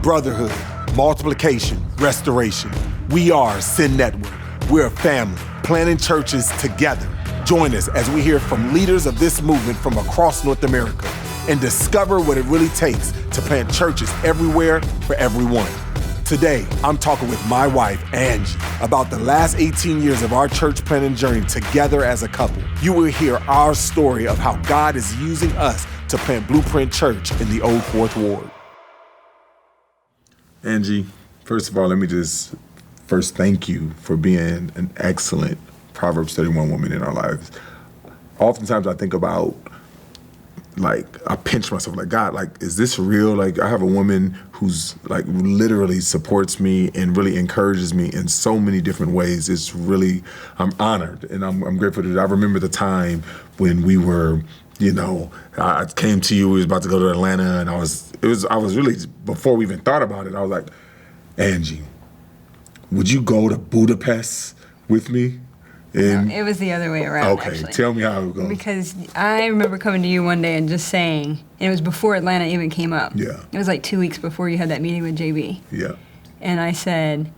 brotherhood, multiplication, restoration. We are Sin Network. We're a family, planting churches together. Join us as we hear from leaders of this movement from across North America and discover what it really takes to plant churches everywhere for everyone. Today, I'm talking with my wife, Angie, about the last 18 years of our church planting journey together as a couple. You will hear our story of how God is using us to plant Blueprint Church in the Old Fourth Ward. Angie, first of all, let me just first thank you for being an excellent Proverbs 31 woman in our lives. Oftentimes I think about, I pinch myself, God, is this real? I have a woman who's literally supports me and really encourages me in so many different ways. It's really, I'm honored and I'm grateful to do. I remember the time when we were, I came to you, we was about to go to Atlanta, and I was really, before we even thought about it, I was like, Angie, would you go to Budapest with me? No, it was the other way around, okay, actually. Tell me how it goes. Because I remember coming to you one day and just saying, and it was before Atlanta even came up. Yeah. It was 2 weeks before you had that meeting with JB. Yeah. And I said,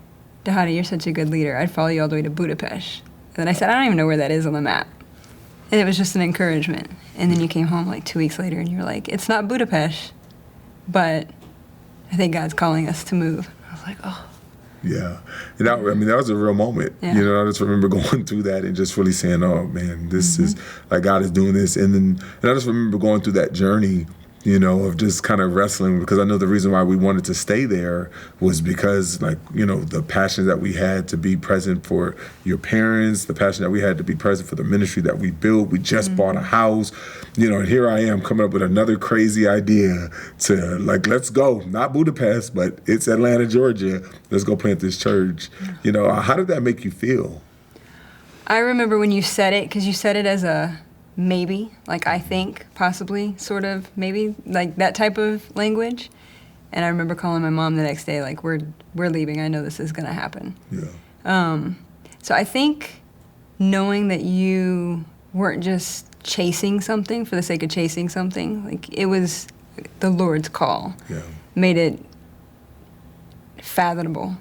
Dhati, you're such a good leader. I'd follow you all the way to Budapest. And then I said, I don't even know where that is on the map. And it was just an encouragement. And then you came home 2 weeks later and you were like, it's not Budapest, but I think God's calling us to move. I was like, oh. Yeah. And that was a real moment. Yeah. I just remember going through that and just really saying, oh, man, this is, God is doing this. And I just remember going through that journey, of just kind of wrestling, because I know the reason why we wanted to stay there was because, the passion that we had to be present for your parents, the passion that we had to be present for the ministry that we built. We just bought a house, and here I am coming up with another crazy idea to, let's go, not Budapest, but it's Atlanta, Georgia. Let's go plant this church. How did that make you feel? I remember when you said it, because you said it as a maybe, I think, possibly, sort of, maybe, that type of language. And I remember calling my mom the next day, we're leaving. I know this is going to happen. Yeah. So I think knowing that you weren't just chasing something for the sake of chasing something, it was the Lord's call. Yeah. Made it fathomable.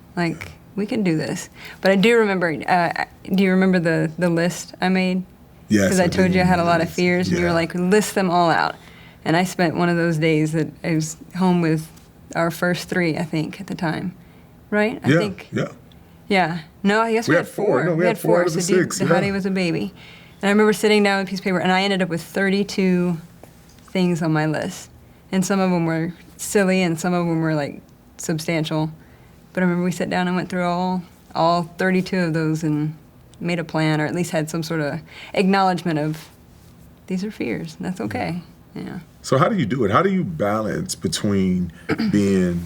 We can do this. But I do remember, do you remember the list I made? Yes. Because I told you I had a lot of fears, and you were Yeah. like, list them all out. And I spent one of those days that I was home with our first three, I think, at the time. Right? I think. Yeah. Yeah. No, I guess we had four. No, we had four out of the six. Dhati was a baby. And I remember sitting down with a piece of paper, and I ended up with 32 things on my list. And some of them were silly, and some of them were, substantial. But I remember we sat down and went through all 32 of those and made a plan, or at least had some sort of acknowledgement of these are fears, and that's okay. Yeah. So how do you do it? How do you balance between being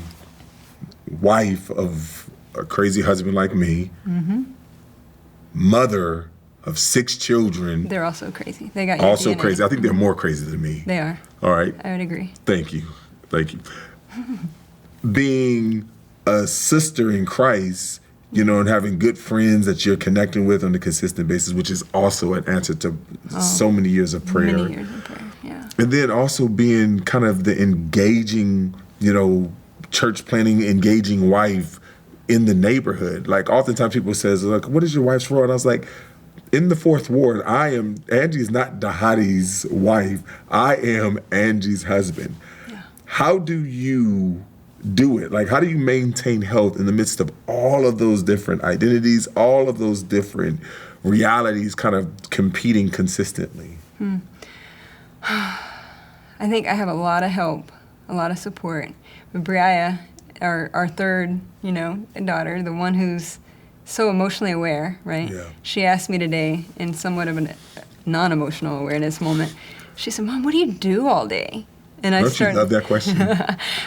wife of a crazy husband like me, mother of 6 children? They're also crazy. They got your also DNA. crazy. I think they're more crazy than me. They are. All right. I would agree. Thank you. Being a sister in Christ, and having good friends that you're connecting with on a consistent basis, which is also an answer to so many years of prayer. Many years of prayer, yeah. And then also being kind of the engaging, church planning, engaging wife in the neighborhood. Oftentimes people says, what is your wife's role? And I was like, in the Fourth Ward, Angie's not Dhati's wife. I am Angie's husband. Yeah. How do you do it? How do you maintain health in the midst of all of those different identities, all of those different realities kind of competing consistently? I think I have a lot of help, a lot of support. But Briaya, our third, daughter, the one who's so emotionally aware, right? Yeah. She asked me today in somewhat of a non-emotional awareness moment, she said, Mom, what do you do all day? And Don't you love that question?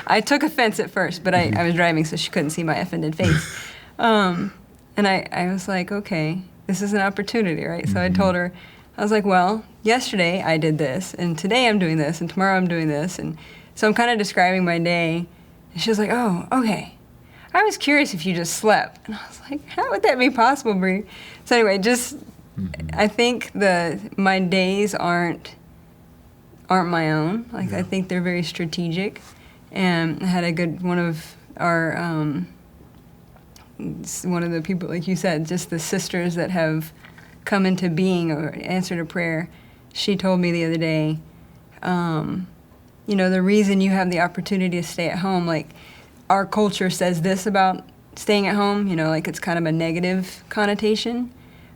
I took offense at first, but I was driving, so she couldn't see my offended face. And I was like, okay, this is an opportunity, right? So I told her, I was like, well, yesterday I did this, and today I'm doing this, and tomorrow I'm doing this. And so I'm kind of describing my day. And she was like, oh, okay. I was curious if you just slept. And I was like, how would that be possible, Brie? So anyway, I think my days aren't my own. I think they're very strategic. And I had one of are one of the people, like you said, just the sisters that have come into being or answered a prayer. She told me the other day, the reason you have the opportunity to stay at home, like our culture says this about staying at home, like it's kind of a negative connotation.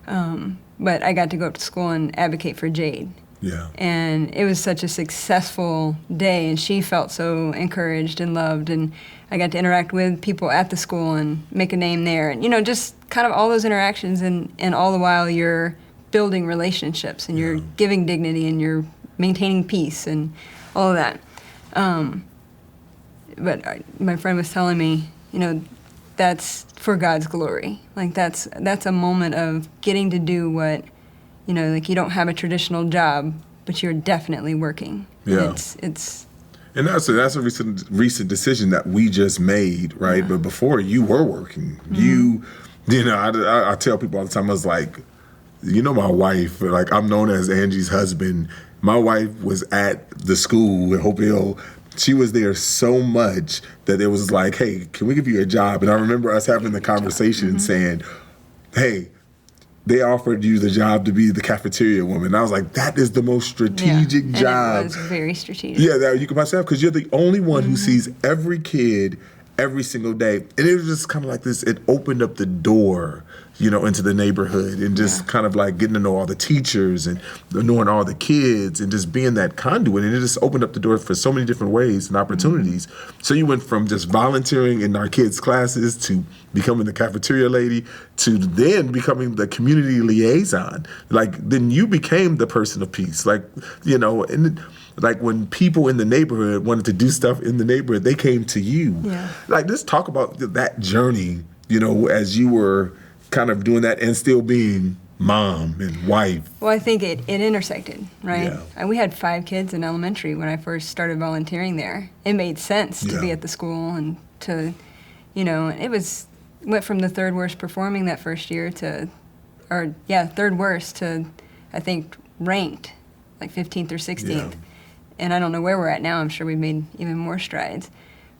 But I got to go up to school and advocate for Jade. Yeah. And it was such a successful day, and she felt so encouraged and loved, and I got to interact with people at the school and make a name there, and just kind of all those interactions, and all the while you're building relationships, and you're giving dignity, and you're maintaining peace, and all of that. But my friend was telling me, that's for God's glory. Like that's a moment of getting to do what, like you don't have a traditional job, but you're definitely working. Yeah. And that's a recent decision that we just made, right? Yeah. But before you were working, I tell people all the time, I was like, my wife, like I'm known as Angie's husband. My wife was at the school at Hope Hill. She was there so much that it was like, hey, can we give you a job? And I remember us having the conversation and saying, hey, they offered you the job to be the cafeteria woman. And I was like, that is the most strategic job. And it was very strategic. Yeah, that you can myself, because you're the only one who sees every kid every single day. And it was just kind of like this, it opened up the door, into the neighborhood, and just kind of like getting to know all the teachers and knowing all the kids and just being that conduit. And it just opened up the door for so many different ways and opportunities. So you went from just volunteering in our kids' classes to becoming the cafeteria lady to then becoming the community liaison. Like then you became the person of peace. Like, and like when people in the neighborhood wanted to do stuff in the neighborhood, they came to you. Yeah. Like let's talk about that journey, as you were kind of doing that and still being mom and wife. Well, I think it intersected, right? Yeah. And we had 5 kids in elementary when I first started volunteering there. It made sense to be at the school and to, it went from the 3rd worst performing that first year to, 3rd worst to, I think, ranked like 15th or 16th. Yeah. And I don't know where we're at now. I'm sure we've made even more strides.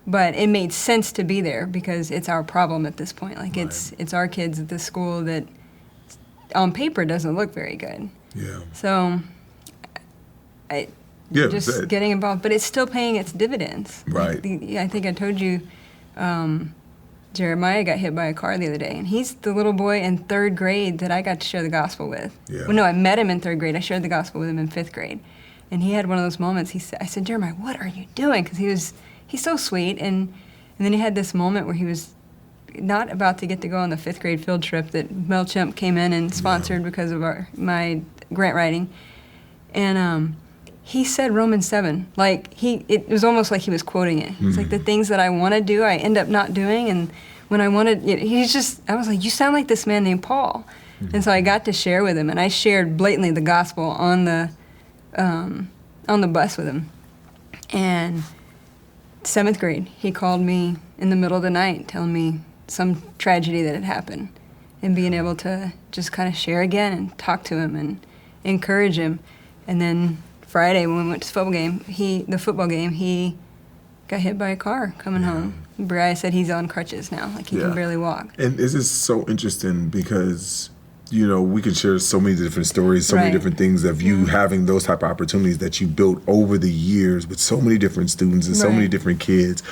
But it made sense to be there because it's our problem at this point. Like it's our kids at this school that on paper doesn't look very good. Yeah. So getting involved, but it's still paying its dividends. Right. I think I told you Jeremiah got hit by a car the other day, and he's the little boy in 3rd grade that I got to share the gospel with. Yeah. Well, no, I met him in 3rd grade. I shared the gospel with him in 5th grade. And he had one of those moments. I said, Jeremiah, what are you doing? Because he's so sweet. And then he had this moment where he was not about to get to go on the 5th grade field trip that MailChimp came in and sponsored because of my grant writing. And he said Romans 7. Like, it was almost like he was quoting it. It's like the things that I want to do, I end up not doing. And when I wanted, I was like, you sound like this man named Paul. And so I got to share with him. And I shared blatantly the gospel on the bus with him. And 7th grade, he called me in the middle of the night telling me some tragedy that had happened, and being able to just kind of share again and talk to him and encourage him. And then Friday when we went to the football game, he got hit by a car coming home. Brian said he's on crutches now, like he can barely walk. And this is so interesting because we can share so many different stories, so many different things of you having those type of opportunities that you built over the years with so many different students and so many different kids.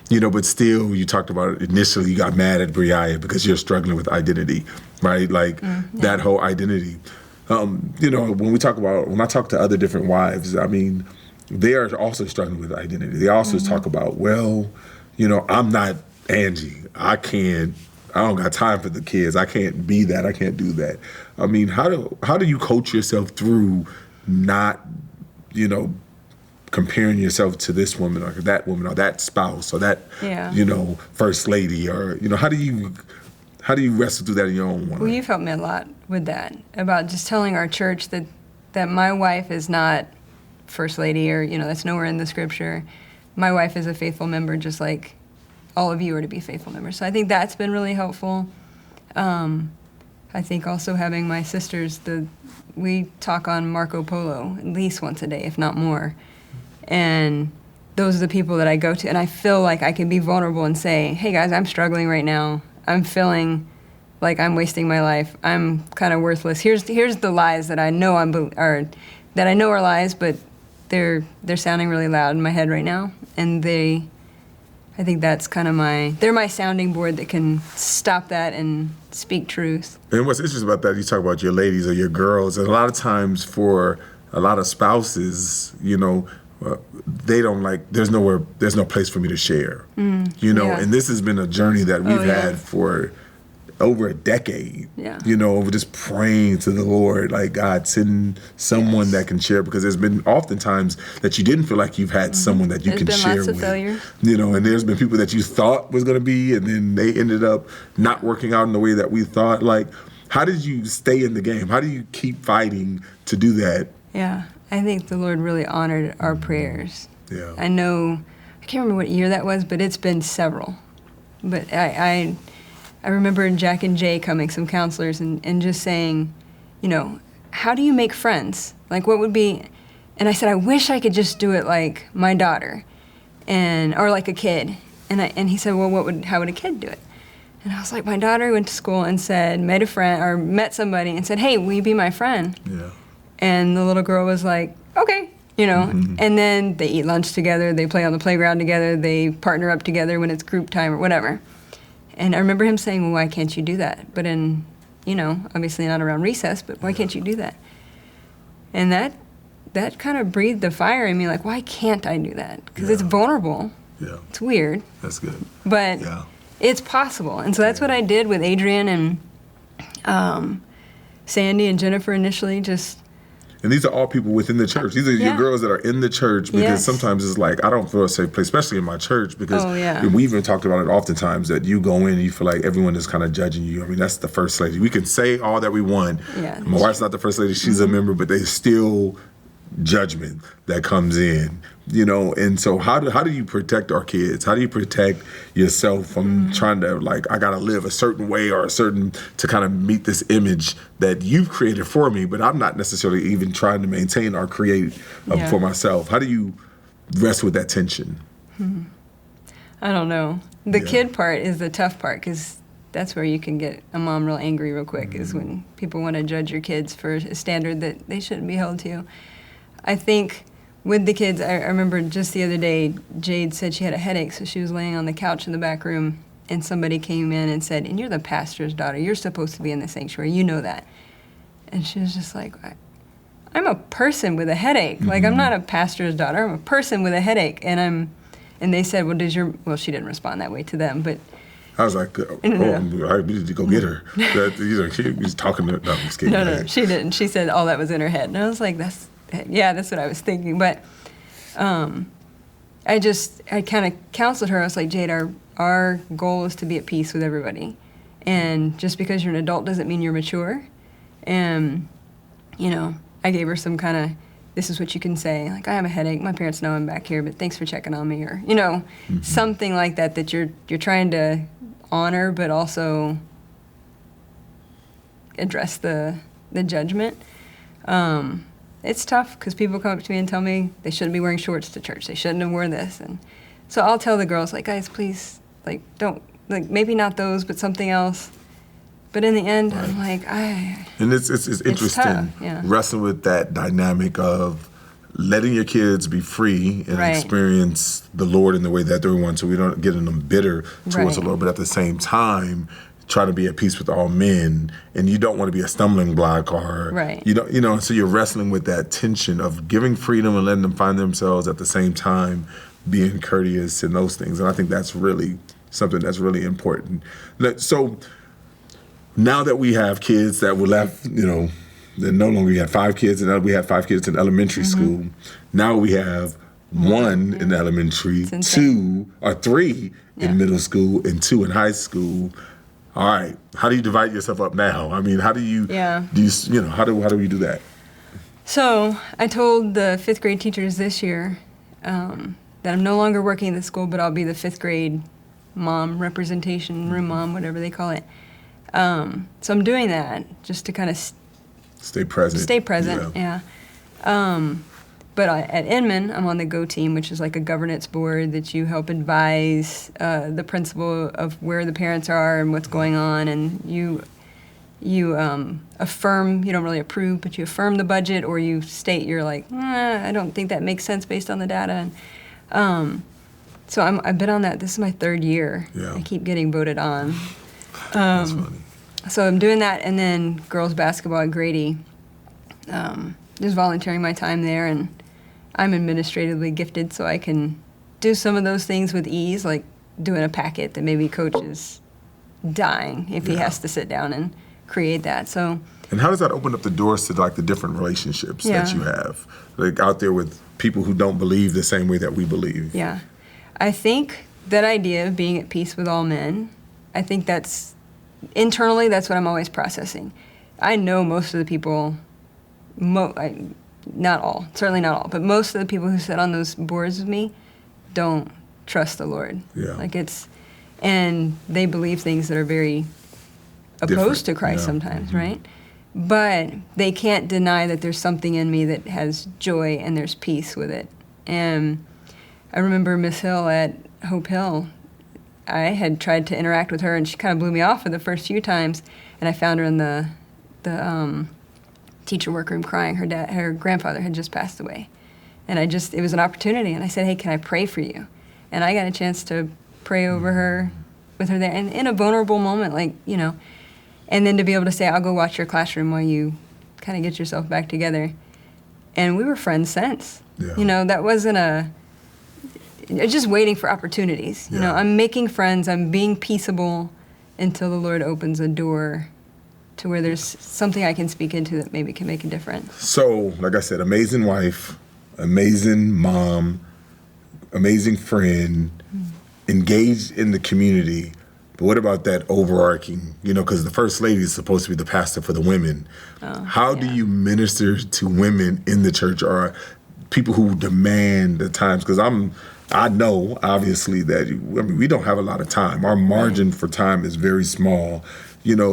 But still, you talked about it initially, you got mad at Briaya because you're struggling with identity, right? Like that whole identity. When I talk to other different wives, I mean, they are also struggling with identity. They also talk about, I'm not Angie. I don't got time for the kids. I can't be that. I can't do that. I mean, how do you coach yourself through not, comparing yourself to this woman or that spouse or that, first lady or, how do you wrestle through that in your own way? Well, you've helped me a lot with that, about just telling our church that my wife is not first lady or, that's nowhere in the scripture. My wife is a faithful member just like all of you are to be faithful members. So I think that's been really helpful. I think also having my sisters, we talk on Marco Polo at least once a day, if not more. And those are the people that I go to, and I feel like I can be vulnerable and say, hey guys, I'm struggling right now. I'm feeling like I'm wasting my life. I'm kind of worthless. Here's the lies that I know are lies, but they're sounding really loud in my head right now, and I think that's kind of they're my sounding board that can stop that and speak truth. And what's interesting about that, you talk about your ladies or your girls, and a lot of times for a lot of spouses, they don't there's no place for me to share, yeah. and this has been a journey that we've had for over a decade, over just praying to the Lord, like, God, send someone that can share, because there's been oftentimes that you didn't feel like you've had someone that you can share lots of with. failure. And there's been people that you thought was going to be, and then they ended up not working out in the way that we thought. Like, how did you stay in the game? How do you keep fighting to do that? Yeah, I think the Lord really honored our prayers. Yeah. I can't remember what year that was, but it's been several. But I remember Jack and Jay coming, some counselors, and just saying, how do you make friends? Like, what would be, and I said, I wish I could just do it like my daughter, or like a kid. And he said, well, how would a kid do it? And I was like, my daughter went to school and met somebody and said, hey, will you be my friend? Yeah. And the little girl was like, okay, and then they eat lunch together, they play on the playground together, they partner up together when it's group time or whatever. And I remember him saying, well, why can't you do that? But obviously not around recess, but why can't you do that? And that kind of breathed the fire in me, like, why can't I do that? Because it's vulnerable. Yeah. It's weird. That's good. But it's possible. And so that's what I did with Adrian and Sandy and Jennifer initially, And these are all people within the church. These are your girls that are in the church, because sometimes it's like, I don't feel a safe place, especially in my church, because we even talked about it oftentimes, that you go in and you feel like everyone is kind of judging you. I mean, that's the first lady. We can say all that we want. Yeah. My wife's not the first lady. She's a member, but there's still judgment that comes in, and so how do you protect our kids? How do you protect yourself from trying to, I gotta live a certain way or to kind of meet this image that you've created for me, but I'm not necessarily even trying to maintain or create for myself? How do you wrestle with that tension? I don't know. The kid part is the tough part, because that's where you can get a mom real angry real quick, is when people want to judge your kids for a standard that they shouldn't be held to. I think with the kids, I remember just the other day, Jade said she had a headache, so she was laying on the couch in the back room, and somebody came in and said, and you're the pastor's daughter, you're supposed to be in the sanctuary, you know that. And she was just like, I'm a person with a headache. Like, I'm not a pastor's daughter, I'm a person with a headache. And they said, well, she didn't respond that way to them, but I was like, we need to go get her. She was talking to, no, I'm just kidding. No, she didn't. She said all that was in her head. And I was like, that's what I was thinking. But I kind of counseled her. I was like, Jade, our goal is to be at peace with everybody. And just because you're an adult doesn't mean you're mature. And, I gave her some kind of, this is what you can say. Like, I have a headache. My parents know I'm back here, but thanks for checking on me. Or, something like that you're trying to honor, but also address the judgment. It's tough, because people come up to me and tell me they shouldn't be wearing shorts to church. They shouldn't have worn this. And so I'll tell the girls, like, guys, please, don't, maybe not those, but something else. But in the end, I'm like, And it's interesting, wrestling with that dynamic of letting your kids be free and experience the Lord in the way that they want, so we don't get them bitter towards the Lord, but at the same time, try to be at peace with all men, and you don't want to be a stumbling block, or so you're wrestling with that tension of giving freedom and letting them find themselves at the same time being courteous and those things. And I think that's really something that's really important. So now that we have kids that were left, then no longer we had 5 kids, and we had 5 kids in elementary school. Now we have 1 in elementary, 2 or 3 in middle school, and 2 in high school. All right, how do you divide yourself up now? I mean, how do you, how do we do that? So I told the 5th grade teachers this year that I'm no longer working at the school, but I'll be the 5th grade mom representation, room mom, whatever they call it. So I'm doing that just to kind of stay present. Stay present, But at Inman, I'm on the GO team, which is like a governance board that you help advise the principal of where the parents are and what's going on, and you affirm, you don't really approve, but you affirm the budget, or you state you're like, I don't think that makes sense based on the data. And, so I've been on that. This is my 3rd year. Yeah. I keep getting voted on. That's funny. So I'm doing that, and then girls basketball at Grady. Just volunteering my time there, and I'm administratively gifted, so I can do some of those things with ease, like doing a packet that maybe coach is dying if he has to sit down and create that. So. And how does that open up the doors to like the different relationships that you have, like out there with people who don't believe the same way that we believe? Yeah, I think that idea of being at peace with all men, I think that's internally, that's what I'm always processing. I know most of the people, not all, certainly not all, but most of the people who sit on those boards with me don't trust the Lord. Yeah. Like and they believe things that are very opposed to Christ sometimes, right? But they can't deny that there's something in me that has joy and there's peace with it. And I remember Miss Hill at Hope Hill. I had tried to interact with her, and she kind of blew me off for the first few times. And I found her in the teacher workroom crying. Her grandfather had just passed away, and it was an opportunity. And I said, "Hey, can I pray for you?" And I got a chance to pray over her, with her there, and in a vulnerable moment, like and then to be able to say, "I'll go watch your classroom while you kind of get yourself back together." And we were friends since. Yeah. That wasn't just waiting for opportunities. I'm making friends. I'm being peaceable until the Lord opens a door to where there's something I can speak into that maybe can make a difference. So, like I said, amazing wife, amazing mom, amazing friend, engaged in the community. But what about that overarching, because the first lady is supposed to be the pastor for the women. How do you minister to women in the church, or people who demand the times? Because I know, obviously, that we don't have a lot of time. Our margin for time is very small.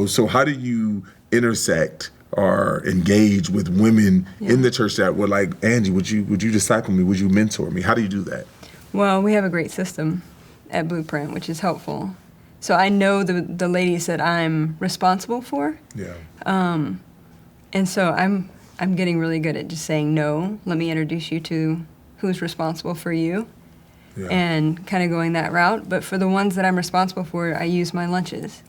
So how do you intersect or engage with women in the church that were like, Angie, would you disciple me? Would you mentor me? How do you do that? Well, we have a great system at Blueprint, which is helpful. So I know the ladies that I'm responsible for. Yeah. And so I'm getting really good at just saying, no, let me introduce you to who's responsible for you. Yeah. And kind of going that route. But for the ones that I'm responsible for, I use my lunches.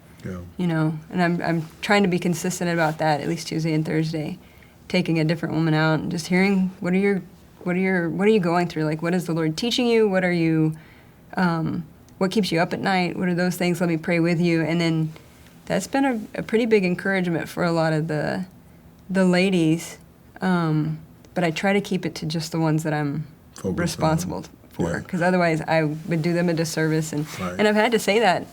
Yeah. And I'm trying to be consistent about that, at least Tuesday and Thursday, taking a different woman out and just hearing what are you going through? Like, what is the Lord teaching you? What are you, what keeps you up at night? What are those things? Let me pray with you. And then that's been a pretty big encouragement for a lot of the ladies. But I try to keep it to just the ones that I'm responsible for, because otherwise I would do them a disservice. And I've had to say that,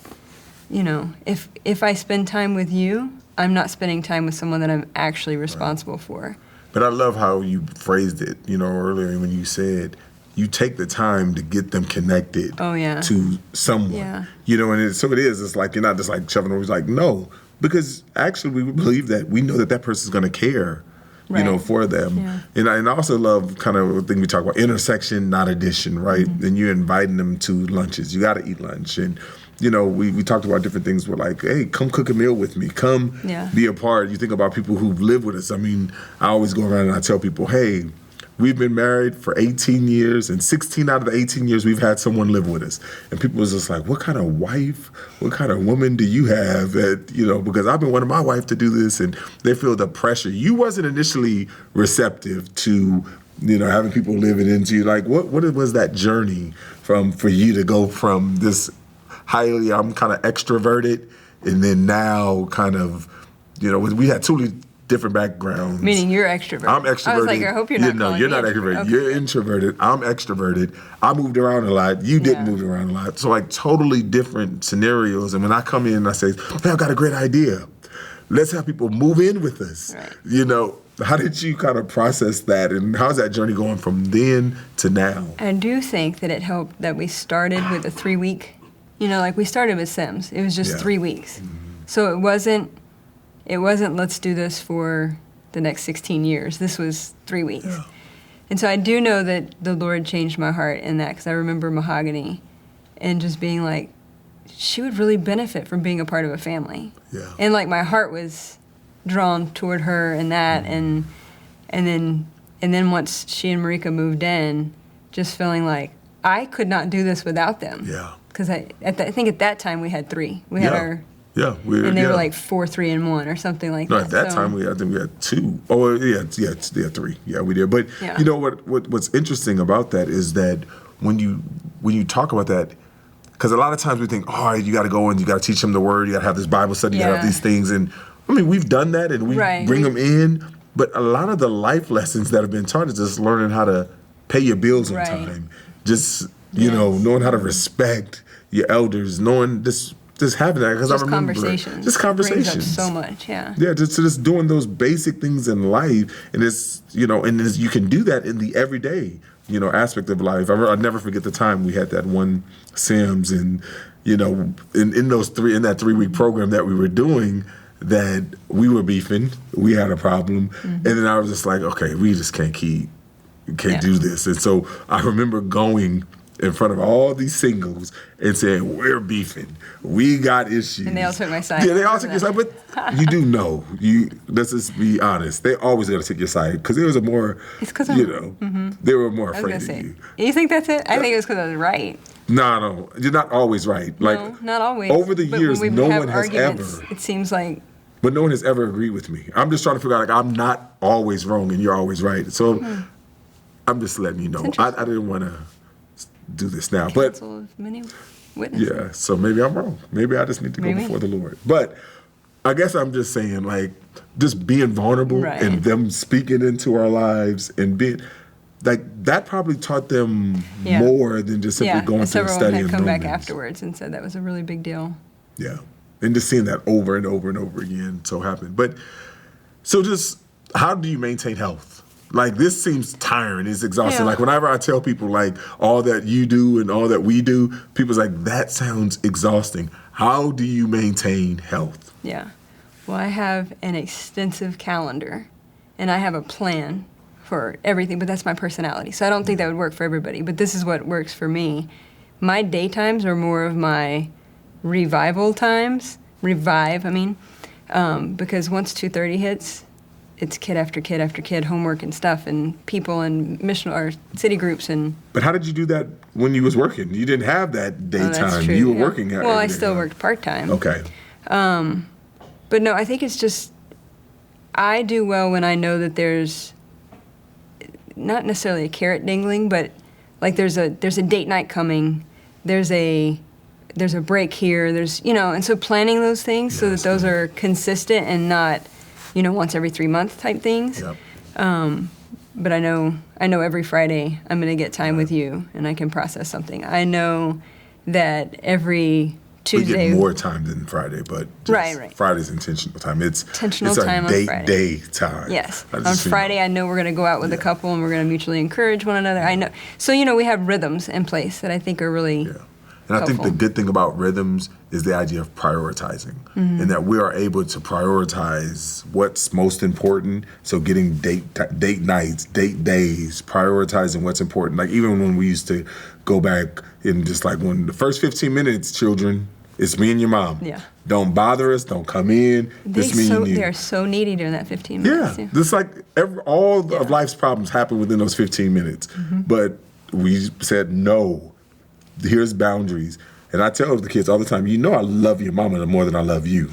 if I spend time with you, I'm not spending time with someone that I'm actually responsible for. But I love how you phrased it, earlier when you said you take the time to get them connected to someone. Yeah. So it is. It's like you're not just like shoving over. It's like, no, because actually we believe that we know that person's going to care. For them. Yeah. And I also love kind of the thing we talk about, intersection, not addition, right? Mm-hmm. And you're inviting them to lunches. You got to eat lunch. And, we talked about different things. We're like, hey, come cook a meal with me. Come be a part. You think about people who've lived with us. I mean, I always go around and I tell people, hey, we've been married for 18 years, and 16 out of the 18 years we've had someone live with us. And people was just like, what kind of wife, what kind of woman do you have? Because I've been wanting my wife to do this, and they feel the pressure. You wasn't initially receptive to, having people living into you. Like, what was that journey for you to go from this highly, I'm kind of extroverted, and then now kind of, we had totally different backgrounds. Meaning you're extroverted. I'm extroverted. I was like, I hope you're not. No, you're not extroverted. Okay. You're introverted. I'm extroverted. I moved around a lot. You didn't move around a lot. So like totally different scenarios. And when I come in and I say, hey, I've got a great idea. Let's have people move in with us. Right. How did you kind of process that, and how's that journey going from then to now? I do think that it helped that we started with a 3-week, like we started with Sims. It was just 3 weeks. Mm-hmm. So it wasn't let's do this for the next 16 years. This was 3 weeks. Yeah. And so I do know that the Lord changed my heart in that, because I remember Mahogany and just being like, she would really benefit from being a part of a family. Yeah. And like my heart was drawn toward her and that, and then once she and Marika moved in, just feeling like I could not do this without them. Yeah. Because I think at that time we had 3. We had our. Yeah, and they were like 4, 3, and 1 or something like that. No, at that time I think we had 2. Oh, yeah, 3. Yeah, we did. But you know what's interesting about that is that when you talk about that, because a lot of times we think, oh, you got to go and you got to teach them the word, you got to have this Bible study, you got to have these things, and I mean we've done that and we bring them in, but a lot of the life lessons that have been taught is just learning how to pay your bills on time, just knowing how to respect your elders, knowing this. Just having that, because I remember just conversations. Brings up so much, yeah. Yeah, just doing those basic things in life, and it's you can do that in the everyday aspect of life. I'll never forget the time we had that one Sims, and in that 3-week program that we were doing, that we were beefing, we had a problem, and then I was just like, okay, we just can't do this, and so I remember going in front of all these singles and saying, we're beefing. We got issues. And they all took my side. Yeah, they all took your side. But you do know. Let's just be honest. They always got to take your side because there was a more, it's because they were more afraid of you. You think that's it? I think it was because I was right. No. You're not always right. No, not always. Over the years, no one has ever. It seseems like. But no one has ever agreed with me. I'm just trying to figure out, I'm not always wrong and you're always right. So I'm just letting you know. I didn't want to do this now, but many witnesses. Yeah, so maybe I'm wrong. Maybe I just need to go before the Lord. But I guess I'm just saying, like, just being vulnerable and them speaking into our lives and being like that probably taught them more than just simply going through and studying. Had come back afterwards and said that was a really big deal. Yeah, and just seeing that over and over and over again so happen. But so just how do you maintain health? Like, this seems tiring. It's exhausting. Yeah. Like, whenever I tell people, like, all that you do and all that we do, people's like, that sounds exhausting. How do you maintain health? Yeah. Well, I have an extensive calendar, and I have a plan for everything, but that's my personality. So I don't think that would work for everybody, but this is what works for me. My daytimes are more of my revival times. Because once 2:30 hits, it's kid after kid after kid, homework and stuff, and people and mission or city groups and. But how did you do that when you was working? You didn't have that daytime. That's true, you were working. Well, I still worked part-time. Okay. But no, I think it's just I do well when I know that there's not necessarily a carrot dangling, but like there's a date night coming, there's a break here, and so planning those things so that those are consistent and not. Once every 3 months type things. Yep. But I know every Friday I'm going to get time with you and I can process something. I know that every Tuesday. We get more time than Friday, but right. Friday's intentional time. It's intentional time our on Friday. Day time. Yes. On Friday, I know we're going to go out with a couple and we're going to mutually encourage one another. I know. So, we have rhythms in place that I think are really And helpful. I think the good thing about rhythms is the idea of prioritizing, and that we are able to prioritize what's most important. So getting date nights, date days, prioritizing what's important. Like even when we used to go back and just like when the first 15 minutes, children, it's me and your mom. Yeah. Don't bother us. Don't come in. They're so needy during that 15 minutes. Yeah. Just like all of life's problems happen within those 15 minutes. But we said no. Here's boundaries. And I tell the kids all the time, I love your mama more than I love you.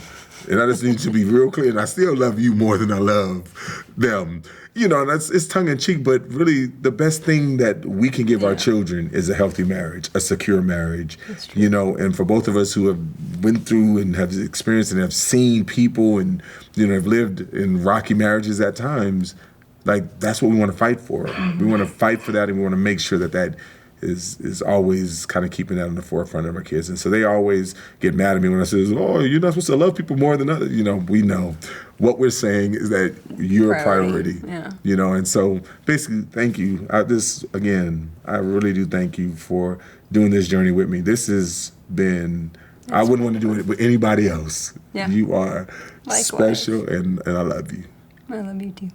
And I just need to be real clear, and I still love you more than I love them. And it's tongue-in-cheek, but really the best thing that we can give our children is a healthy marriage, a secure marriage. That's true. And for both of us who have went through and have experienced and have seen people and, have lived in rocky marriages at times, like that's what we want to fight for. We want to fight for that, and we want to make sure that is always kind of keeping that in the forefront of our kids. And so they always get mad at me when I say, oh, you're not supposed to love people more than others. We know. What we're saying is that you're a priority. Yeah. And so basically, thank you. I really do thank you for doing this journey with me. This has been, I wouldn't want to do it with anybody else. Yeah. You are Likewise. special, and I love you. I love you too.